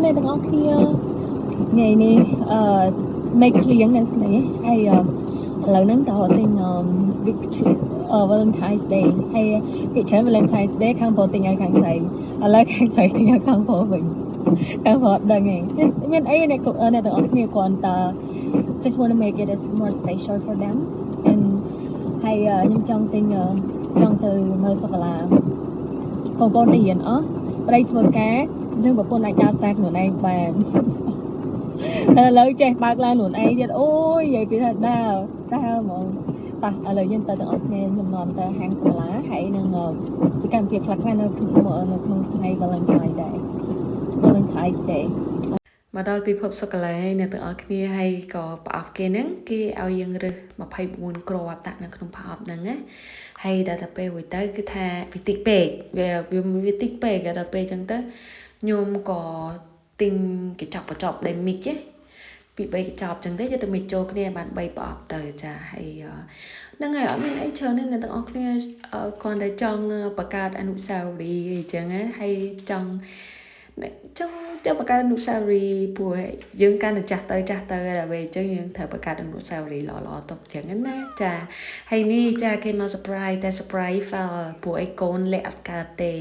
này từng óc kia ngày này make clean này này hay lần nắng tàu tình Valentine's Day hay cái chuyện Valentine's Day khang phố tình ai khang say là khang say tình ai khang phố mình khang phố đằng ngày mình ấy này cũng này từng óc kia còn ta just want to make it as more special for them and hay nhưng trong tình trong từ mơ sô là con tiền ó đây thưa cá nhưng mà con này cao sang nữa này và lời trẻ bạc la nụn ấy thì ôi vậy thì thật đau đau mà ta lời nhân ta tự ốc nên nhầm nòm ta hàng sờ lá hãy nâng sự cảm việc lạc quan được mở nó không ngày Valentine's Day មកដល់ពិភពសុខឡាយនៅទាំងអស់គ្នាហើយក៏ប្រអប់គេហ្នឹងគេឲ្យយើងរើស24គ្រាប់ដាក់នៅក្នុងប្រអប់ហ្នឹងណាហើយដល់ទៅពេលមួយទៅគឺថាវិតិចពេកវាវិតិចពេកដល់ពេលអញ្ចឹងទៅខ្ញុំក៏ទិញកញ្ចប់បញ្ចប់ដែលមីកពី3កញ្ចប់អញ្ចឹងទៅយកទៅមីកចូលគ្នាបាន3ប្រអប់ទៅចាហើយហ្នឹងហើយអត់មានអីច្រើនទេអ្នកទាំងអស់គ្នាគ្រាន់តែចង់បង្កើតអនុស្សាវរីយ៍អញ្ចឹងហើយចង់បង្កើតអនុស្សាវរីយ៍ព្រោះយើងកាន់តែចាស់ទៅដល់ពេលអញ្ចឹងយើងត្រូវបង្កើតអនុស្សាវរីយ៍ល្អៗទុកអញ្ចឹងណាចាហើយនេះចាគេមក surprise តែ surprise fail ព្រោះឯកូនលាក់អត់កើតទេ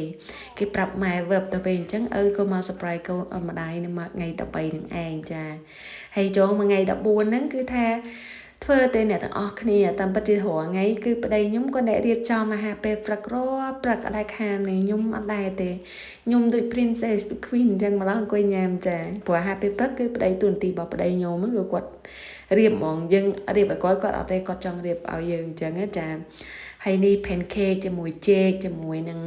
គេប្រាប់ម៉ែ web ទៅពេលអញ្ចឹងឪក៏មក surprise កូនម្ដាយនៅមកថ្ងៃ13នឹងឯងចាហើយចូលមកថ្ងៃ14ហ្នឹងគឺថាធ្វើតែអ្នកទាំងអស់គ្នាតាមពិតជារាល់ថ្ងៃគឺប្តីខ្ញុំក៏អ្នករៀបចំអាហារពេលព្រឹកព្រឹកអត់ដែរខានទេខ្ញុំអត់ដែរទេខ្ញុំដូច princess queen អញ្ចឹងម្ល៉េះអង្គុយញ៉ាំចាព្រោះអាហារពេលព្រឹកគឺប្តីទួនាទីរបស់ប្តីខ្ញុំគឺគាត់រៀបហ្មងយើងរៀបឲ្យគាត់អត់ទេគាត់ចង់រៀបឲ្យយើងអញ្ចឹងចាហើយនេះ pancake ជាមួយ cake ជាមួយនឹង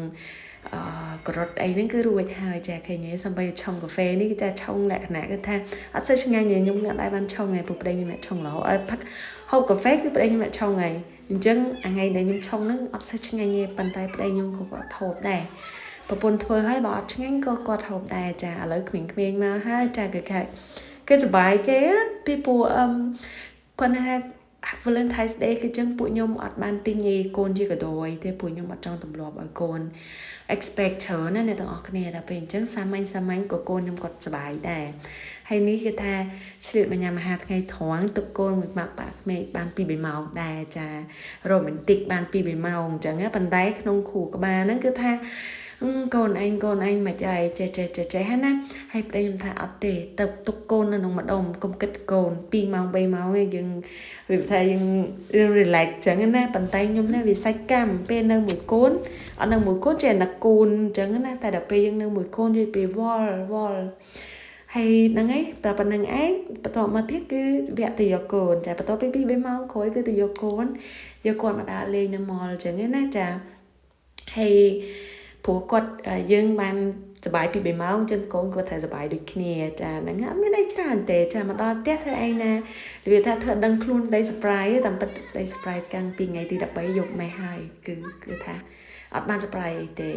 ក្រត់អីហ្នឹងគឺរួចហើយចាឃើញទេសំបីឆុងកាហ្វេនេះគឺចាឆុងលក្ខណៈគឺថាអត់សូវឆ្ងាញ់ទេខ្ញុំអត់ដែរបានឆុងហើយព្រោះប្តីខ្ញុំអ្នកឆុងឡោឲ្យផឹកហូបកាហ្វេគឺប្តីខ្ញុំអ្នកឆុងហើយអញ្ចឹងអាថ្ងៃដែលខ្ញុំឆុងហ្នឹងអត់សូវឆ្ងាញ់ទេប៉ុន្តែប្តីខ្ញុំក៏គាត់ហូបដែរប្រពន្ធធ្វើឲ្យបើអត់ឆ្ងាញ់ក៏គាត់ហូបដែរចាឥឡូវក្មេងៗមកហើយចាគេសប្បាយគេពីព្រោះគាត់ថាValentine's Day គឺចឹងពួកខ្ញុំអត់បានទិញឲ្យកូនជាកាដូអីទេពួកខ្ញុំអត់ចង់ទម្លាប់ឲ្យកូន expect ច្រើនណាអ្នកទាំងអស់គ្នាដល់ពេលអញ្ចឹងសាមញ្ញក៏កូនខ្ញុំគាត់សប្បាយដែរហើយនេះគឺថាឆ្លៀតមកញ៉ាំអាហារថ្ងៃត្រង់ទឹកកូនមួយម៉ាក់ប៉ាក្មេកបាន 2-3 ម៉ោងដែរចា romantic បាន 2-3 ម៉ោងអញ្ចឹងណាប៉ុន្តែក្នុងគ្រូក្បាលហ្នឹងគឺថាកូនអញមិនចៃចេះណាហើយប្តីខ្ញុំថាអត់ទេទៅទុកកូននៅក្នុងម្ដុំកុំគិតកូន2ម៉ោង3ម៉ោងឯងយើងវាថាយើង relax ចឹងណាប៉ុន្តែខ្ញុំណាវាសាច់កម្មពេលនៅមួយកូនអត់នៅមួយកូនចេះណាកូនចឹងណាតែដល់ពេលយើងនៅមួយកូននិយាយពីវល់ហើយហ្នឹងឯងតែប៉ុណ្្នឹងឯងបន្ទាប់មកទៀតគឺវគ្គទៅយកកូនចាបន្ទាប់ពី2-3ម៉ោងក្រោយគឺទៅយកគាត់មកដើរលេងនៅ mall ចឹងណាចាហើយព្រោះគាត់យើងបានសប្បាយពី2ម៉ោងចឹងកូនគាត់ថាសប្បាយដូចគ្នាចាហ្នឹងអត់មានអីច្រើនទេចាមកដល់ផ្ទះធ្វើអីណានិយាយថាធ្វើដឹងខ្លួនដី surprise តែពិតដី surprise កាំងពីថ្ងៃទី13យប់ម៉េះហើយគឺថាអត់បាន surprise អីទេ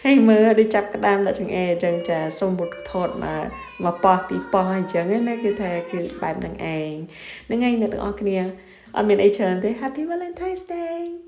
ហើយមើលដូចចាប់ក្តាមដាក់ចង្អេរអញ្ចឹងចាសុំមុតថតមកប៉ោះពីប៉ោះអញ្ចឹងណាគឺថាគឺបែបហ្នឹងឯងហ្នឹងហើយអ្នកទាំងអស់គ្នាអត់មានអីច្រើនទេ Happy Valentine's Day